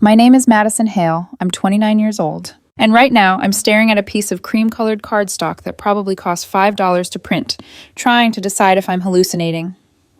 My name is Madison Hale. I'm 29 years old. And right now, I'm staring at a piece of cream-colored cardstock that probably cost $5 to print, trying to decide if I'm hallucinating,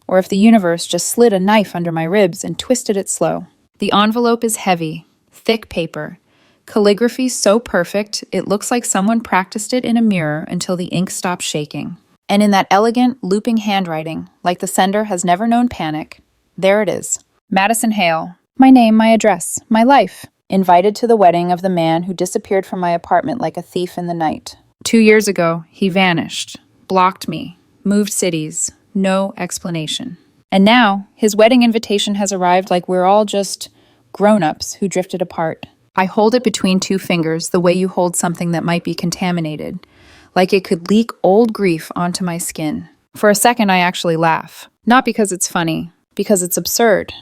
or if the universe just slid a knife under my ribs and twisted it slow. The envelope is heavy, thick paper, calligraphy so perfect it looks like someone practiced it in a mirror until the ink stopped shaking. And in that elegant, looping handwriting, like the sender has never known panic, there it is. Madison Hale. My name, my address, my life. Invited to the wedding of the man who disappeared from my apartment like a thief in the night. 2 years ago, he vanished, blocked me, moved cities, no explanation. And now, his wedding invitation has arrived like we're all just grown-ups who drifted apart. I hold it between two fingers the way you hold something that might be contaminated, like it could leak old grief onto my skin. For a second, I actually laugh. Not because it's funny, because it's absurd.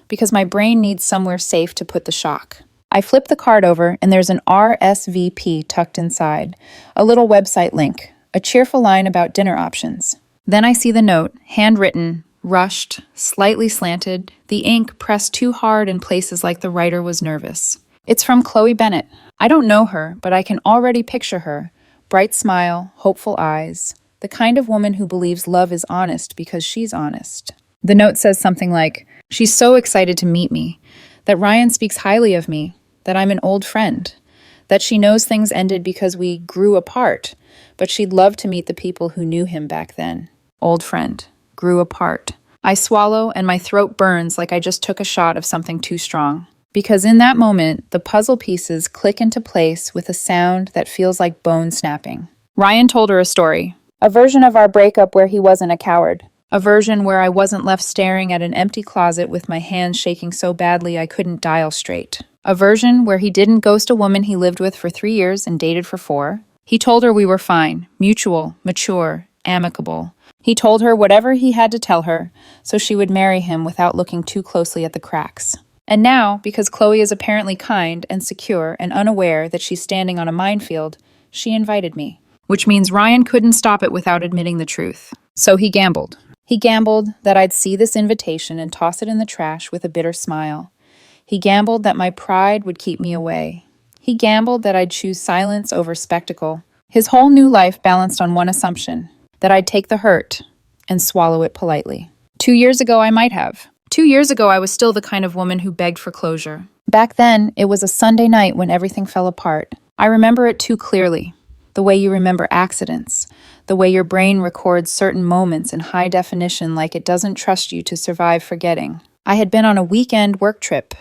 Because my brain needs somewhere safe to put the shock. I flip the card over and there's an RSVP tucked inside, a little website link, a cheerful line about dinner options. Then I see the note, handwritten, rushed, slightly slanted, the ink pressed too hard in places like the writer was nervous. It's from Chloe Bennett. I don't know her, but I can already picture her. Bright smile, hopeful eyes, the kind of woman who believes love is honest because she's honest. The note says something like, she's so excited to meet me, that Ryan speaks highly of me, that I'm an old friend, that she knows things ended because we grew apart, but she'd love to meet the people who knew him back then. Old friend, grew apart. I swallow and my throat burns like I just took a shot of something too strong. Because in that moment, the puzzle pieces click into place with a sound that feels like bone snapping. Ryan told her a story, a version of our breakup where he wasn't a coward. A version where I wasn't left staring at an empty closet with my hands shaking so badly I couldn't dial straight. A version where he didn't ghost a woman he lived with for 3 years and dated for 4. He told her we were fine, mutual, mature, amicable. He told her whatever he had to tell her, so she would marry him without looking too closely at the cracks. And now, because Chloe is apparently kind and secure and unaware that she's standing on a minefield, she invited me. Which means Ryan couldn't stop it without admitting the truth. So he gambled. He gambled that I'd see this invitation and toss it in the trash with a bitter smile. He gambled that my pride would keep me away. He gambled that I'd choose silence over spectacle. His whole new life balanced on one assumption, that I'd take the hurt and swallow it politely. 2 years ago, I might have. 2 years ago, I was still the kind of woman who begged for closure. Back then, it was a Sunday night when everything fell apart. I remember it too clearly. The way you remember accidents, the way your brain records certain moments in high definition like it doesn't trust you to survive forgetting. I had been on a weekend work trip.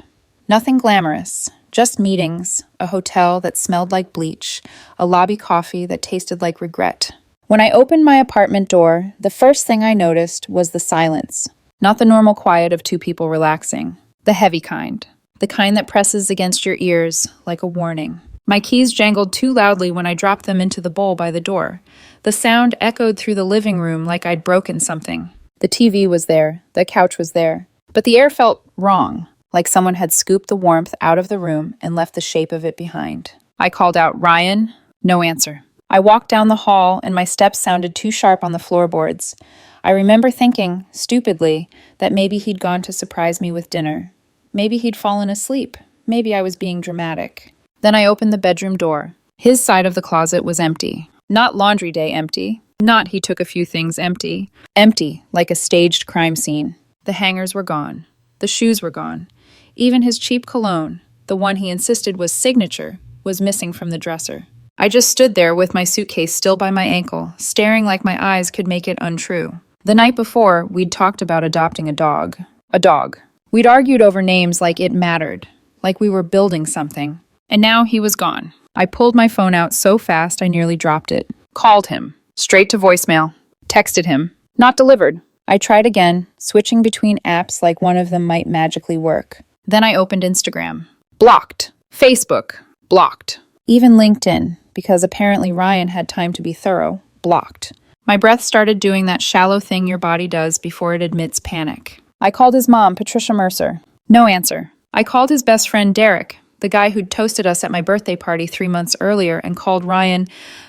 Nothing glamorous, just meetings, a hotel that smelled like bleach, a lobby coffee that tasted like regret. When I opened my apartment door, the first thing I noticed was the silence. Not the normal quiet of two people relaxing, the heavy kind, the kind that presses against your ears like a warning. My keys jangled too loudly when I dropped them into the bowl by the door. The sound echoed through the living room like I'd broken something. The TV was there, the couch was there, but the air felt wrong, like someone had scooped the warmth out of the room and left the shape of it behind. I called out, "Ryan?" No answer. I walked down the hall and my steps sounded too sharp on the floorboards. I remember thinking, stupidly, that maybe he'd gone to surprise me with dinner. Maybe he'd fallen asleep. Maybe I was being dramatic. Then I opened the bedroom door. His side of the closet was empty. Not laundry day empty. Not he took a few things empty. Empty, like a staged crime scene. The hangers were gone. The shoes were gone. Even his cheap cologne, the one he insisted was signature, was missing from the dresser. I just stood there with my suitcase still by my ankle, staring like my eyes could make it untrue. The night before, we'd talked about adopting a dog. A dog. We'd argued over names like it mattered, like we were building something. And now he was gone. I pulled my phone out so fast I nearly dropped it. Called him. Straight to voicemail. Texted him. Not delivered. I tried again, switching between apps like one of them might magically work. Then I opened Instagram. Blocked. Facebook. Blocked. Even LinkedIn, because apparently Ryan had time to be thorough. Blocked. My breath started doing that shallow thing your body does before it admits panic. I called his mom, Patricia Mercer. No answer. I called his best friend, Derek, the guy who'd toasted us at my birthday party 3 months earlier and called Ryan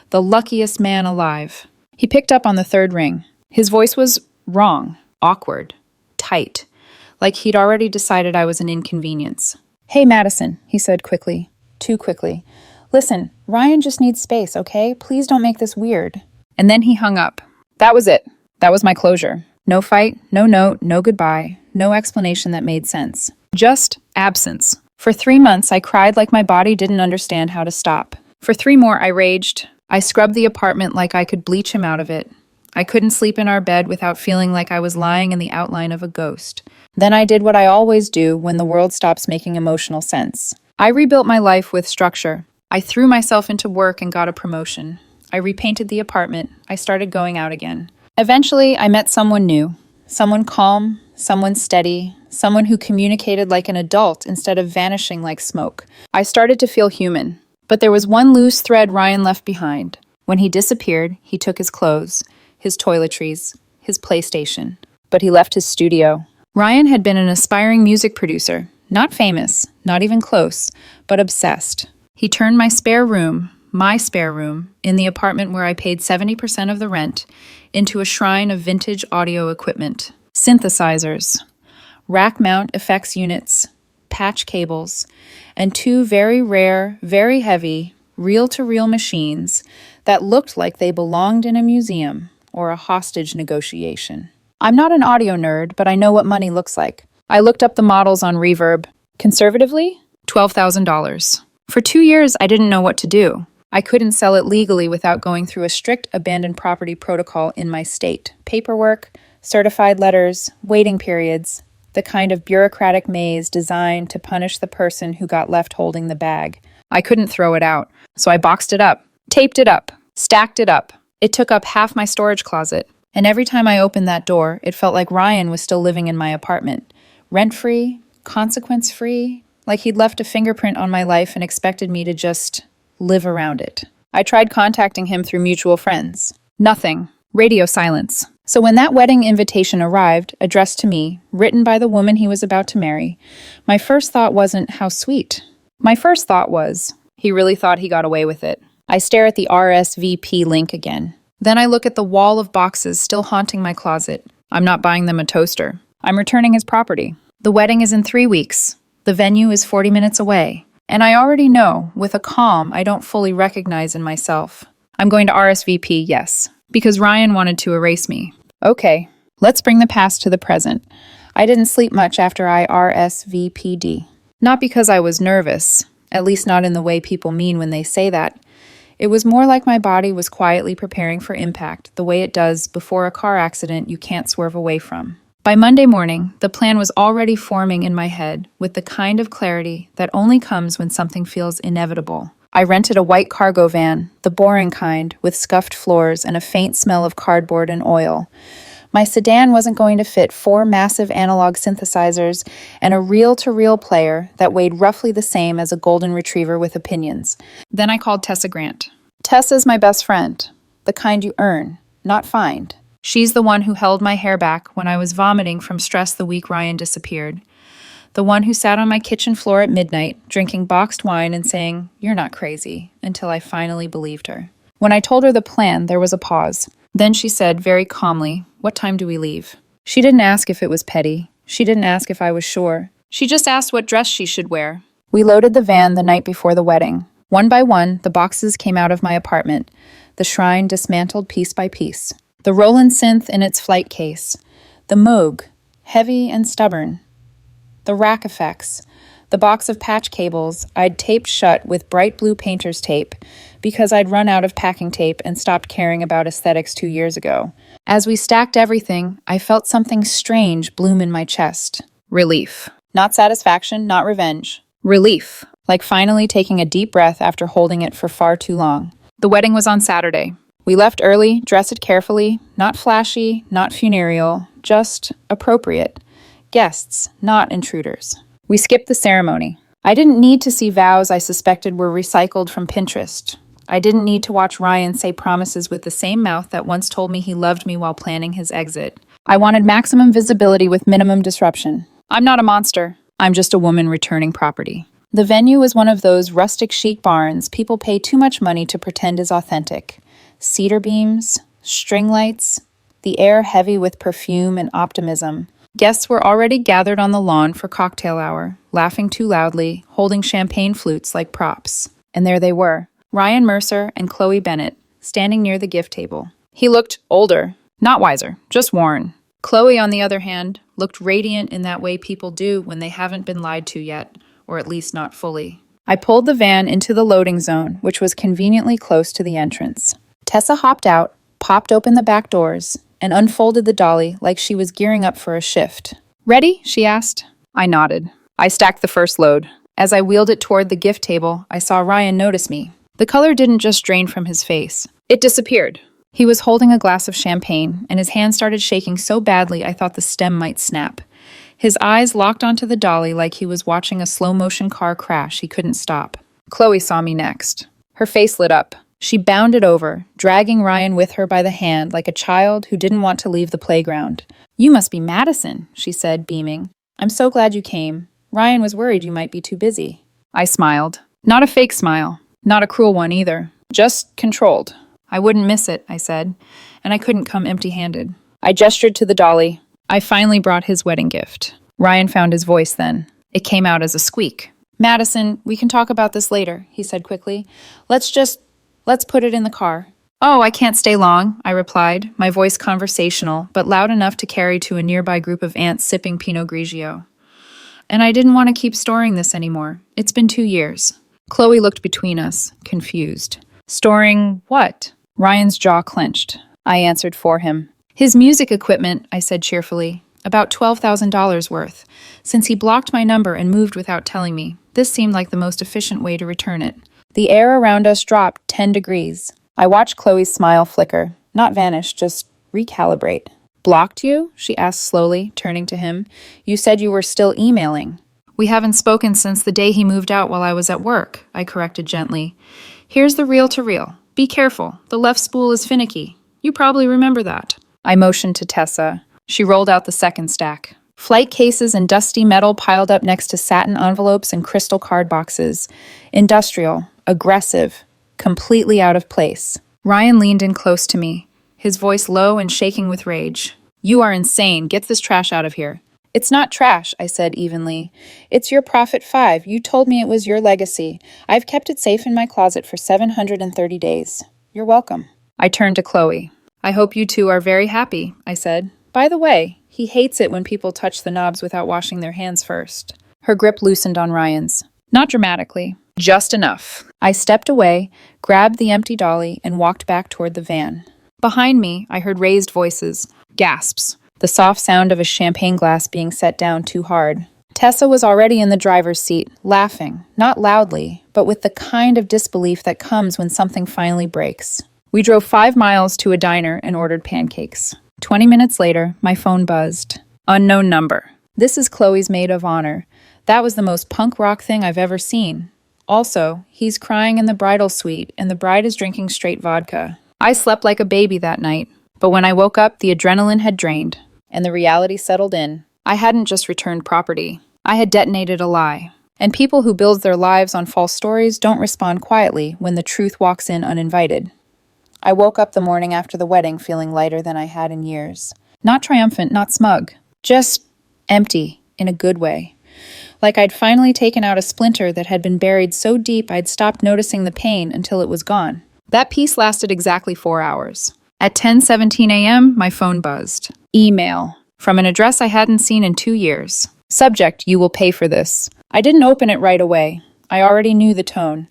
the luckiest man alive. He picked up on the third ring. His voice was wrong, awkward, tight, like he'd already decided I was an inconvenience. "Hey, Madison," he said quickly. Too quickly. "Listen, Ryan just needs space, okay? Please don't make this weird." And then he hung up. That was it. That was my closure. No fight, no note, no goodbye, no explanation that made sense. Just absence. For 3 months, I cried like my body didn't understand how to stop. For 3 more, I raged. I scrubbed the apartment like I could bleach him out of it. I couldn't sleep in our bed without feeling like I was lying in the outline of a ghost. Then I did what I always do when the world stops making emotional sense. I rebuilt my life with structure. I threw myself into work and got a promotion. I repainted the apartment. I started going out again. Eventually, I met someone new. Someone calm, someone steady, someone who communicated like an adult instead of vanishing like smoke. I started to feel human. But there was one loose thread Ryan left behind. When he disappeared, he took his clothes, his toiletries, his PlayStation. But he left his studio. Ryan had been an aspiring music producer. Not famous, not even close, but obsessed. He turned my spare room, in the apartment where I paid 70% of the rent, into a shrine of vintage audio equipment. Synthesizers, rack mount effects units, patch cables, and 2 very rare, very heavy, reel-to-reel machines that looked like they belonged in a museum or a hostage negotiation. I'm not an audio nerd, but I know what money looks like. I looked up the models on Reverb. Conservatively, $12,000. For 2 years, I didn't know what to do. I couldn't sell it legally without going through a strict abandoned property protocol in my state. Paperwork, certified letters, waiting periods, the kind of bureaucratic maze designed to punish the person who got left holding the bag. I couldn't throw it out, so I boxed it up, taped it up, stacked it up. It took up half my storage closet, and every time I opened that door, it felt like Ryan was still living in my apartment. Rent-free, consequence-free, like he'd left a fingerprint on my life and expected me to just live around it. I tried contacting him through mutual friends. Nothing. Radio silence. So when that wedding invitation arrived, addressed to me, written by the woman he was about to marry, my first thought wasn't, how sweet. My first thought was, he really thought he got away with it. I stare at the RSVP link again. Then I look at the wall of boxes still haunting my closet. I'm not buying them a toaster. I'm returning his property. The wedding is in 3 weeks. The venue is 40 minutes away. And I already know, with a calm I don't fully recognize in myself. I'm going to RSVP, yes, because Ryan wanted to erase me. Okay, let's bring the past to the present. I didn't sleep much after I RSVP'd. Not because I was nervous, at least not in the way people mean when they say that. It was more like my body was quietly preparing for impact, the way it does before a car accident you can't swerve away from. By Monday morning, the plan was already forming in my head with the kind of clarity that only comes when something feels inevitable. I rented a white cargo van, the boring kind, with scuffed floors and a faint smell of cardboard and oil. My sedan wasn't going to fit 4 massive analog synthesizers and a reel-to-reel player that weighed roughly the same as a golden retriever with opinions. Then I called Tessa Grant. Tessa's my best friend, the kind you earn, not find. She's the one who held my hair back when I was vomiting from stress the week Ryan disappeared. The one who sat on my kitchen floor at midnight, drinking boxed wine and saying, "You're not crazy," until I finally believed her. When I told her the plan, there was a pause. Then she said very calmly, "What time do we leave?" She didn't ask if it was petty. She didn't ask if I was sure. She just asked what dress she should wear. We loaded the van the night before the wedding. One by one, the boxes came out of my apartment, the shrine dismantled piece by piece. The Roland synth in its flight case. The Moog, heavy and stubborn. The rack effects. The box of patch cables I'd taped shut with bright blue painter's tape because I'd run out of packing tape and stopped caring about aesthetics 2 years ago. As we stacked everything, I felt something strange bloom in my chest. Relief. Not satisfaction, not revenge. Relief. Like finally taking a deep breath after holding it for far too long. The wedding was on Saturday. We left early, dressed carefully, not flashy, not funereal, just appropriate. Guests, not intruders. We skipped the ceremony. I didn't need to see vows I suspected were recycled from Pinterest. I didn't need to watch Ryan say promises with the same mouth that once told me he loved me while planning his exit. I wanted maximum visibility with minimum disruption. I'm not a monster. I'm just a woman returning property. The venue was one of those rustic chic barns people pay too much money to pretend is authentic. Cedar beams, string lights, the air heavy with perfume and optimism. Guests were already gathered on the lawn for cocktail hour, laughing too loudly, holding champagne flutes like props. And there they were, Ryan Mercer and Chloe Bennett, standing near the gift table. He looked older, not wiser, just worn. Chloe, on the other hand, looked radiant in that way people do when they haven't been lied to yet, or at least not fully. I pulled the van into the loading zone, which was conveniently close to the entrance. Tessa hopped out, popped open the back doors, and unfolded the dolly like she was gearing up for a shift. "Ready?" she asked. I nodded. I stacked the first load. As I wheeled it toward the gift table, I saw Ryan notice me. The color didn't just drain from his face. It disappeared. He was holding a glass of champagne, and his hand started shaking so badly I thought the stem might snap. His eyes locked onto the dolly like he was watching a slow-motion car crash he couldn't stop. Chloe saw me next. Her face lit up. She bounded over, dragging Ryan with her by the hand like a child who didn't want to leave the playground. "You must be Madison," she said, beaming. "I'm so glad you came. Ryan was worried you might be too busy." I smiled. Not a fake smile. Not a cruel one either. Just controlled. "I wouldn't miss it," I said, and I couldn't come empty-handed. I gestured to the dolly. I finally brought his wedding gift. Ryan found his voice then. It came out as a squeak. "Madison, we can talk about this later," he said quickly. Let's put it in the car." "Oh, I can't stay long," I replied, my voice conversational, but loud enough to carry to a nearby group of aunts sipping Pinot Grigio. And I didn't want to keep storing this anymore. It's been 2 years. Chloe looked between us, confused. "Storing what?" Ryan's jaw clenched. I answered for him. "His music equipment," I said cheerfully. "About $12,000 worth. Since he blocked my number and moved without telling me, this seemed like the most efficient way to return it." The air around us dropped 10 degrees. I watched Chloe's smile flicker. Not vanish, just recalibrate. "Blocked you?" she asked slowly, turning to him. "You said you were still emailing." "We haven't spoken since the day he moved out while I was at work," I corrected gently. "Here's the reel-to-reel. Be careful. The left spool is finicky. You probably remember that." I motioned to Tessa. She rolled out the second stack. Flight cases and dusty metal piled up next to satin envelopes and crystal card boxes. Industrial, aggressive, completely out of place. Ryan leaned in close to me, his voice low and shaking with rage. "You are insane. Get this trash out of here." "It's not trash," I said evenly. "It's your Profit 5. You told me it was your legacy. I've kept it safe in my closet for 730 days. You're welcome." I turned to Chloe. "I hope you two are very happy," I said. "By the way, he hates it when people touch the knobs without washing their hands first." Her grip loosened on Ryan's. Not dramatically. Just enough. I stepped away, grabbed the empty dolly, and walked back toward the van. Behind me, I heard raised voices, gasps, the soft sound of a champagne glass being set down too hard. Tessa was already in the driver's seat, laughing, not loudly, but with the kind of disbelief that comes when something finally breaks. We drove 5 miles to a diner and ordered pancakes. 20 minutes later, my phone buzzed. Unknown number. "This is Chloe's maid of honor. That was the most punk rock thing I've ever seen. Also, he's crying in the bridal suite, and the bride is drinking straight vodka." I slept like a baby that night, but when I woke up, the adrenaline had drained, and the reality settled in. I hadn't just returned property. I had detonated a lie. And people who build their lives on false stories don't respond quietly when the truth walks in uninvited. I woke up the morning after the wedding feeling lighter than I had in years. Not triumphant, not smug. Just empty, in a good way. Like I'd finally taken out a splinter that had been buried so deep I'd stopped noticing the pain until it was gone. That peace lasted exactly 4 hours. At 10:17 a.m., my phone buzzed. Email. From an address I hadn't seen in 2 years. Subject, "You will pay for this." I didn't open it right away. I already knew the tone.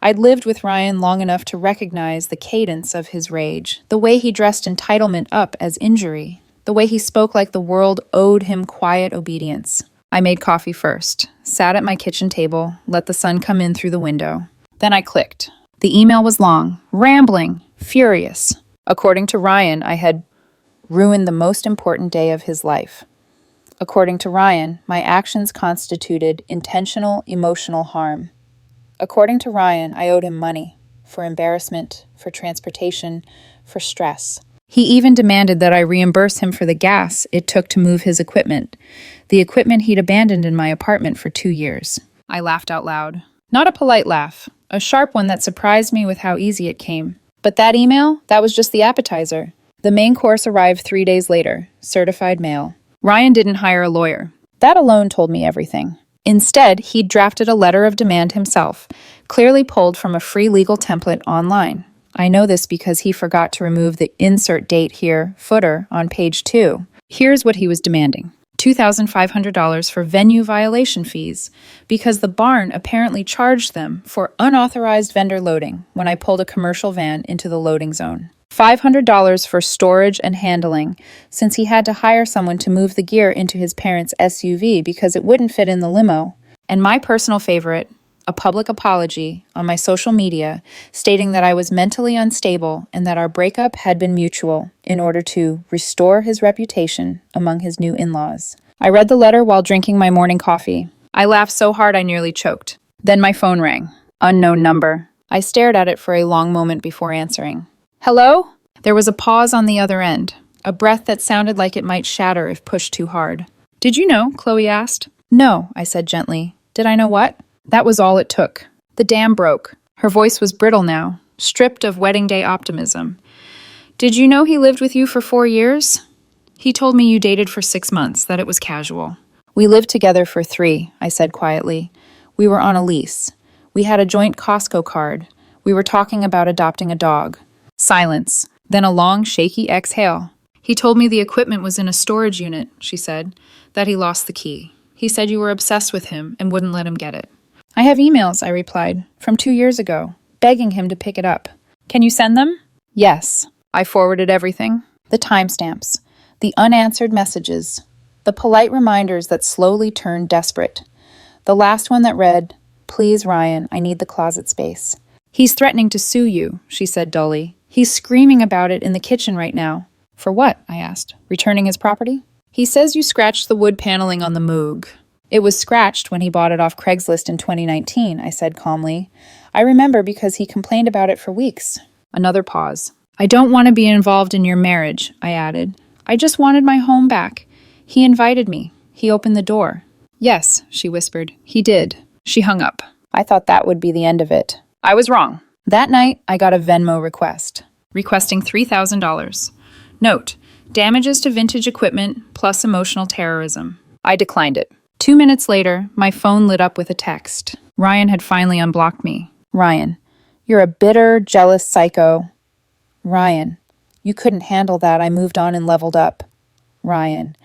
I'd lived with Ryan long enough to recognize the cadence of his rage, the way he dressed entitlement up as injury, the way he spoke like the world owed him quiet obedience. I made coffee first, sat at my kitchen table, let the sun come in through the window. Then I clicked. The email was long, rambling, furious. According to Ryan, I had ruined the most important day of his life. According to Ryan, my actions constituted intentional emotional harm. According to Ryan, I owed him money, for embarrassment, for transportation, for stress. He even demanded that I reimburse him for the gas it took to move his equipment, the equipment he'd abandoned in my apartment for 2 years. I laughed out loud. Not a polite laugh, a sharp one that surprised me with how easy it came. But that email, that was just the appetizer. The main course arrived 3 days later, certified mail. Ryan didn't hire a lawyer. That alone told me everything. Instead, he'd drafted a letter of demand himself, clearly pulled from a free legal template online. I know this because he forgot to remove the insert date here footer on page 2. Here's what he was demanding. $2,500 for venue violation fees, because the barn apparently charged them for unauthorized vendor loading when I pulled a commercial van into the loading zone. $500 for storage and handling, since he had to hire someone to move the gear into his parents' SUV because it wouldn't fit in the limo. And my personal favorite, a public apology on my social media stating that I was mentally unstable and that our breakup had been mutual in order to restore his reputation among his new in-laws. I read the letter while drinking my morning coffee. I laughed so hard I nearly choked. Then my phone rang. Unknown number. I stared at it for a long moment before answering. Hello? There was a pause on the other end, a breath that sounded like it might shatter if pushed too hard. Did you know? Chloe asked. No, I said gently. Did I know what? That was all it took. The dam broke. Her voice was brittle now, stripped of wedding day optimism. Did you know he lived with you for 4 years? He told me you dated for 6 months, that it was casual. We lived together for 3, I said quietly. We were on a lease. We had a joint Costco card. We were talking about adopting a dog. Silence, then a long, shaky exhale. He told me the equipment was in a storage unit, she said, that he lost the key. He said you were obsessed with him and wouldn't let him get it. I have emails, I replied, from 2 years ago, begging him to pick it up. Can you send them? Yes. I forwarded everything. The timestamps, the unanswered messages, the polite reminders that slowly turned desperate. The last one that read, Please, Ryan, I need the closet space. He's threatening to sue you, she said dully. He's screaming about it in the kitchen right now. For what? I asked. Returning his property? He says you scratched the wood paneling on the Moog. It was scratched when he bought it off Craigslist in 2019, I said calmly. I remember because he complained about it for weeks. Another pause. I don't want to be involved in your marriage, I added. I just wanted my home back. He invited me. He opened the door. Yes, she whispered. He did. She hung up. I thought that would be the end of it. I was wrong. That night, I got a Venmo request, requesting $3,000. Note, damages to vintage equipment plus emotional terrorism. I declined it. 2 minutes later, my phone lit up with a text. Ryan had finally unblocked me. Ryan, you're a bitter, jealous psycho. Ryan, you couldn't handle that. I moved on and leveled up. Ryan,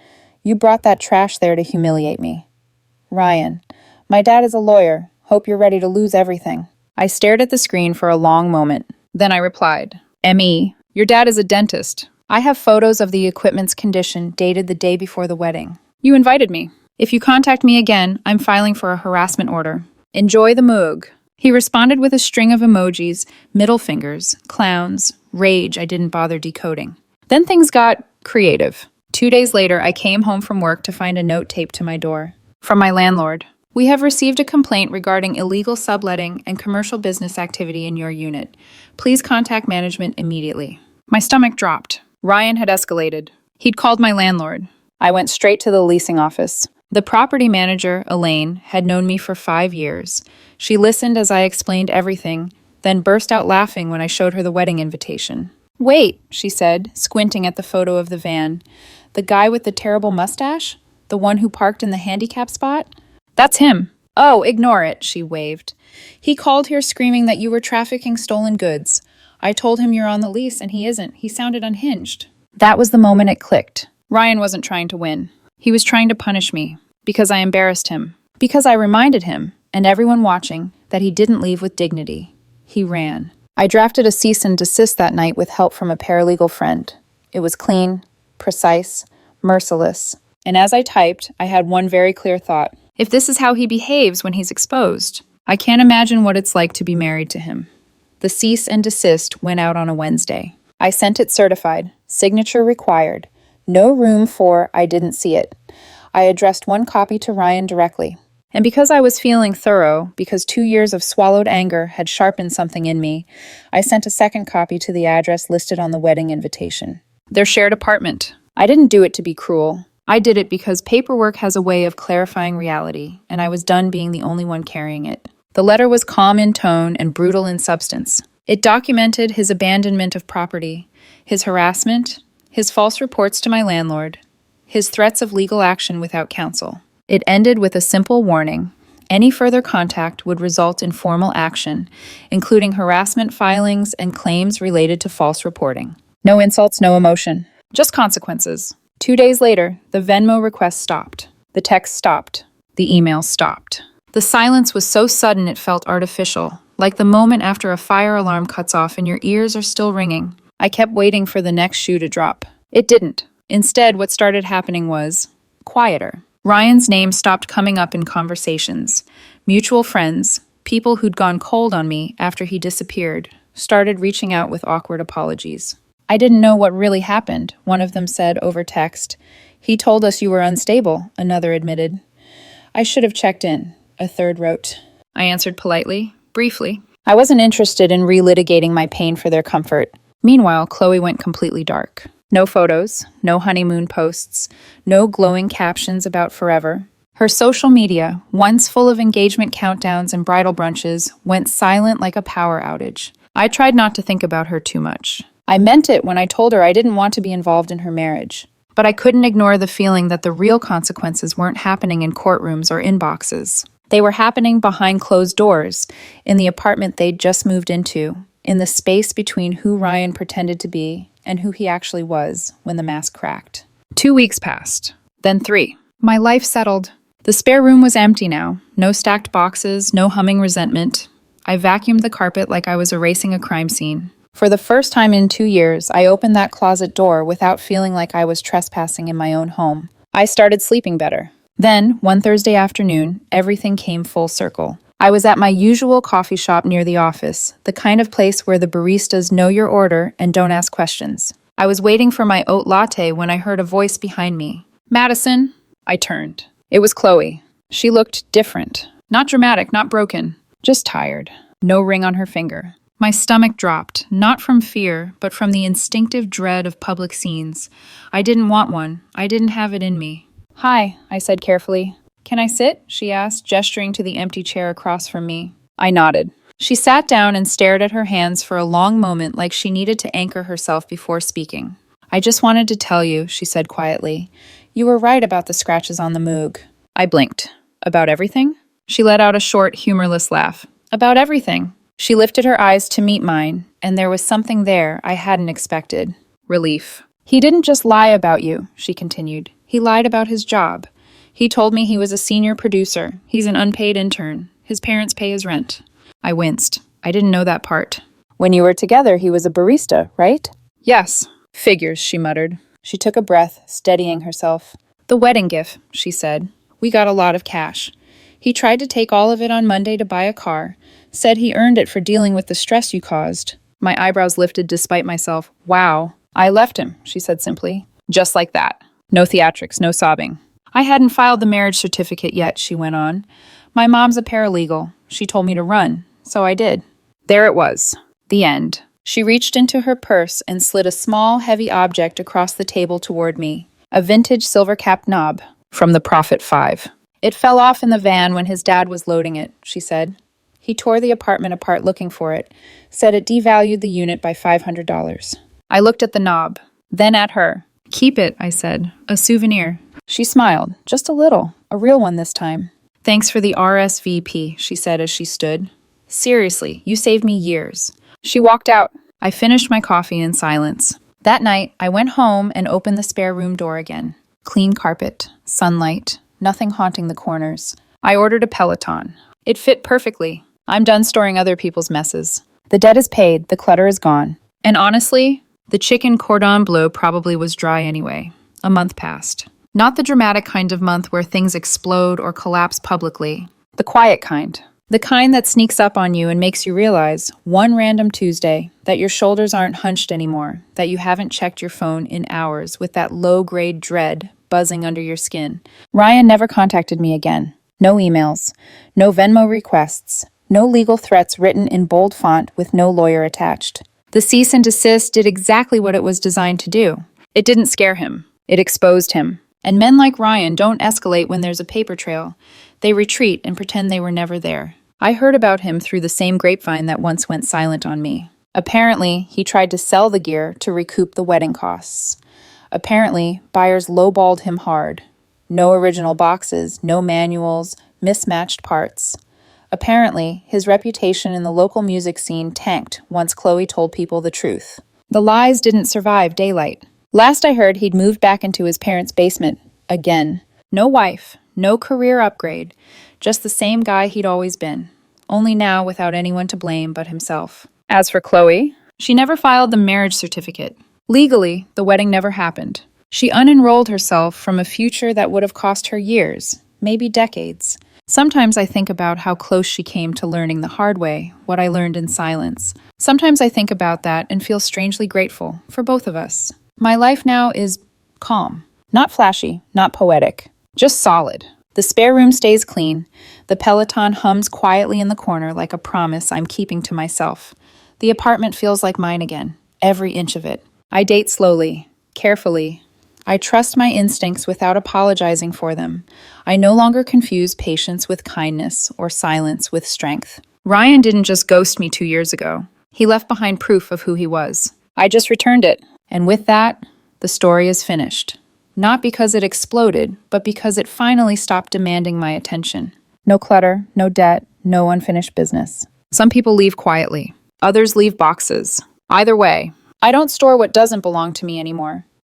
you brought that trash there to humiliate me. Ryan, my dad is a lawyer. Hope you're ready to lose everything. I stared at the screen for a long moment. Then I replied, M.E., your dad is a dentist. I have photos of the equipment's condition dated the day before the wedding. You invited me. If you contact me again, I'm filing for a harassment order. Enjoy the Moog. He responded with a string of emojis, middle fingers, clowns, rage I didn't bother decoding. Then things got creative. 2 days later, I came home from work to find a note taped to my door. From my landlord. We have received a complaint regarding illegal subletting and commercial business activity in your unit. Please contact management immediately. My stomach dropped. Ryan had escalated. He'd called my landlord. I went straight to the leasing office. The property manager, Elaine, had known me for 5 years. She listened as I explained everything, then burst out laughing when I showed her the wedding invitation. Wait, she said, squinting at the photo of the van. The guy with the terrible mustache? The one who parked in the handicap spot? That's him. Oh, ignore it, she waved. He called here screaming that you were trafficking stolen goods. I told him you're on the lease and he isn't. He sounded unhinged. That was the moment it clicked. Ryan wasn't trying to win. He was trying to punish me. Because I embarrassed him. Because I reminded him, and everyone watching, that he didn't leave with dignity. He ran. I drafted a cease and desist that night with help from a paralegal friend. It was clean, precise, merciless. And as I typed, I had one very clear thought. If this is how he behaves when he's exposed, I can't imagine what it's like to be married to him. The cease and desist went out on a Wednesday. I sent it certified, signature required. No room for I didn't see it. I addressed one copy to Ryan directly. And because I was feeling thorough, because 2 years of swallowed anger had sharpened something in me, I sent a second copy to the address listed on the wedding invitation. Their shared apartment. I didn't do it to be cruel. I did it because paperwork has a way of clarifying reality, and I was done being the only one carrying it. The letter was calm in tone and brutal in substance. It documented his abandonment of property, his harassment, his false reports to my landlord, his threats of legal action without counsel. It ended with a simple warning. Any further contact would result in formal action, including harassment filings and claims related to false reporting. No insults, no emotion. Just consequences. 2 days later, the Venmo request stopped. The text stopped. The email stopped. The silence was so sudden it felt artificial, like the moment after a fire alarm cuts off and your ears are still ringing. I kept waiting for the next shoe to drop. It didn't. Instead, what started happening was quieter. Ryan's name stopped coming up in conversations. Mutual friends, people who'd gone cold on me after he disappeared, started reaching out with awkward apologies. I didn't know what really happened, one of them said over text. He told us you were unstable, another admitted. I should have checked in, a third wrote. I answered politely, briefly. I wasn't interested in relitigating my pain for their comfort. Meanwhile, Chloe went completely dark. No photos, no honeymoon posts, no glowing captions about forever. Her social media, once full of engagement countdowns and bridal brunches, went silent like a power outage. I tried not to think about her too much. I meant it when I told her I didn't want to be involved in her marriage. But I couldn't ignore the feeling that the real consequences weren't happening in courtrooms or inboxes. They were happening behind closed doors, in the apartment they'd just moved into, in the space between who Ryan pretended to be and who he actually was when the mask cracked. 2 weeks passed, then 3. My life settled. The spare room was empty now. No stacked boxes, no humming resentment. I vacuumed the carpet like I was erasing a crime scene. For the first time in 2 years, I opened that closet door without feeling like I was trespassing in my own home. I started sleeping better. Then, one Thursday afternoon, everything came full circle. I was at my usual coffee shop near the office, the kind of place where the baristas know your order and don't ask questions. I was waiting for my oat latte when I heard a voice behind me. Madison? I turned. It was Chloe. She looked different. Not dramatic, not broken. Just tired. No ring on her finger. My stomach dropped, not from fear, but from the instinctive dread of public scenes. I didn't want one. I didn't have it in me. Hi, I said carefully. Can I sit? She asked, gesturing to the empty chair across from me. I nodded. She sat down and stared at her hands for a long moment like she needed to anchor herself before speaking. I just wanted to tell you, she said quietly. You were right about the scratches on the Moog. I blinked. About everything? She let out a short, humorless laugh. About everything. She lifted her eyes to meet mine, and there was something there I hadn't expected. Relief. He didn't just lie about you, she continued. He lied about his job. He told me he was a senior producer. He's an unpaid intern. His parents pay his rent. I winced. I didn't know that part. When you were together, he was a barista, right? Yes. Figures, she muttered. She took a breath, steadying herself. The wedding gift, she said. We got a lot of cash. He tried to take all of it on Monday to buy a car. Said he earned it for dealing with the stress you caused. My eyebrows lifted despite myself. Wow. I left him, she said simply. Just like that. No theatrics, no sobbing. I hadn't filed the marriage certificate yet, she went on. My mom's a paralegal. She told me to run, so I did. There it was. The end. She reached into her purse and slid a small, heavy object across the table toward me. A vintage silver-capped knob from the Prophet 5. It fell off in the van when his dad was loading it, she said. He tore the apartment apart looking for it, said it devalued the unit by $500. I looked at the knob, then at her. Keep it, I said. A souvenir. She smiled, just a little, a real one this time. Thanks for the RSVP, she said as she stood. Seriously, you saved me years. She walked out. I finished my coffee in silence. That night, I went home and opened the spare room door again. Clean carpet, sunlight, nothing haunting the corners. I ordered a Peloton. It fit perfectly. I'm done storing other people's messes. The debt is paid, the clutter is gone. And honestly, the chicken cordon bleu probably was dry anyway. A month passed. Not the dramatic kind of month where things explode or collapse publicly. The quiet kind. The kind that sneaks up on you and makes you realize, one random Tuesday, that your shoulders aren't hunched anymore, that you haven't checked your phone in hours with that low-grade dread buzzing under your skin. Ryan never contacted me again. No emails. No Venmo requests. No legal threats written in bold font with no lawyer attached. The cease and desist did exactly what it was designed to do. It didn't scare him. It exposed him. And men like Ryan don't escalate when there's a paper trail. They retreat and pretend they were never there. I heard about him through the same grapevine that once went silent on me. Apparently, he tried to sell the gear to recoup the wedding costs. Apparently, buyers lowballed him hard. No original boxes, no manuals, mismatched parts. Apparently, his reputation in the local music scene tanked once Chloe told people the truth. The lies didn't survive daylight. Last I heard, he'd moved back into his parents' basement. Again. No wife, no career upgrade, just the same guy he'd always been. Only now without anyone to blame but himself. As for Chloe, she never filed the marriage certificate. Legally, the wedding never happened. She unenrolled herself from a future that would have cost her years, maybe decades. Sometimes I think about how close she came to learning the hard way, what I learned in silence. Sometimes I think about that and feel strangely grateful for both of us. My life now is calm. Not flashy, not poetic. Just solid. The spare room stays clean. The Peloton hums quietly in the corner like a promise I'm keeping to myself. The apartment feels like mine again, every inch of it. I date slowly, carefully. I trust my instincts without apologizing for them. I no longer confuse patience with kindness or silence with strength. Ryan didn't just ghost me 2 years ago. He left behind proof of who he was. I just returned it. And with that, the story is finished. Not because it exploded, but because it finally stopped demanding my attention. No clutter, no debt, no unfinished business. Some people leave quietly. Others leave boxes. Either way, I don't store what doesn't belong to me anymore.